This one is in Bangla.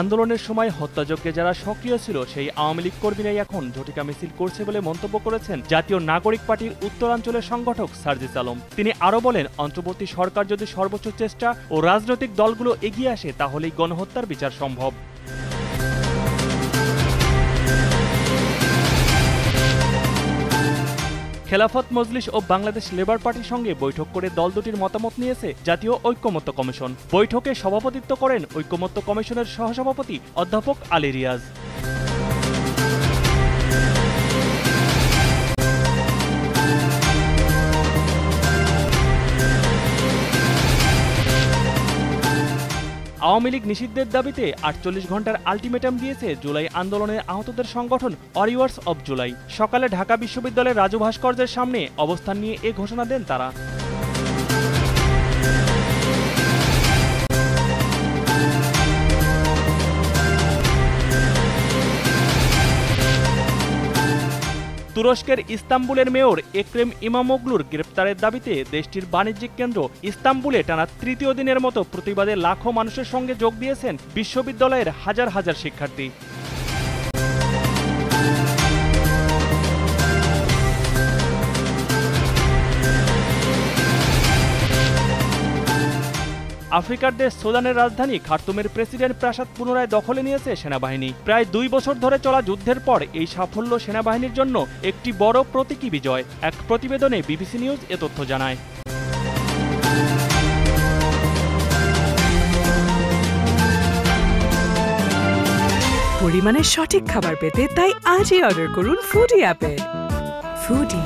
আন্দোলনের সময় হত্যাযজ্ঞে যারা সক্রিয় ছিল সেই আওয়ামী লীগ কর্মীরাই এখন ঝটিকা মিছিল করছে বলে মন্তব্য করেছেন জাতীয় নাগরিক পার্টির উত্তরাঞ্চলের সংগঠক সার্জিস আলম। তিনি আরও বলেন, অন্তর্বর্তী সরকার যদি সর্বোচ্চ চেষ্টা ও রাজনৈতিক দলগুলো এগিয়ে আসে তাহলেই গণহত্যার বিচার সম্ভব। খেলাফত মজলিস ও বাংলাদেশ লেবার পার্টির সঙ্গে বৈঠক করে দল দুটির মতামত নিয়েছে জাতীয় ঐক্যমত্য কমিশন। বৈঠকে সভাপতিত্ব করেন ঐক্যমত্য কমিশনের সহসভাপতি অধ্যাপক আলী রিয়াজ। আওয়ামী লীগ নিষিদ্ধের দাবিতে ৪৮ ঘণ্টার আলটিমেটাম দিয়েছে জুলাই আন্দোলনের আহতদের সংগঠন ওয়ারিয়র্স অব জুলাই। সকালে ঢাকা বিশ্ববিদ্যালয়ের রাজু ভাস্কর্যের সামনে অবস্থান নিয়ে এ ঘোষণা দেন তারা। তুরস্কের ইস্তাম্বুলের মেয়র একরেম ইমামোগলুর গ্রেপ্তারের দাবিতে দেশটির বাণিজ্যিক কেন্দ্র ইস্তাম্বুলে টানা তৃতীয় দিনের মতো প্রতিবাদে লাখো মানুষের সঙ্গে যোগ দিয়েছেন বিশ্ববিদ্যালয়ের হাজার হাজার শিক্ষার্থী। আফ্রিকার দেশ সুদানের রাজধানী খার্তুমের প্রেসিডেন্ট প্রাসাদ পুনরায় দখলে নিয়েছে সেনাবাহিনী। প্রায় ২ বছর ধরে চলা যুদ্ধের পর এই সাফল্য সেনাবাহিনীর জন্য একটি বড় প্রতীকী বিজয়। এক প্রতিবেদনে বিবিসি নিউজ এ তথ্য জানায়। পরিমাণের সঠিক খাবার পেতে তাই আজই অর্ডার করুন ফুডি অ্যাপে। ফুডি।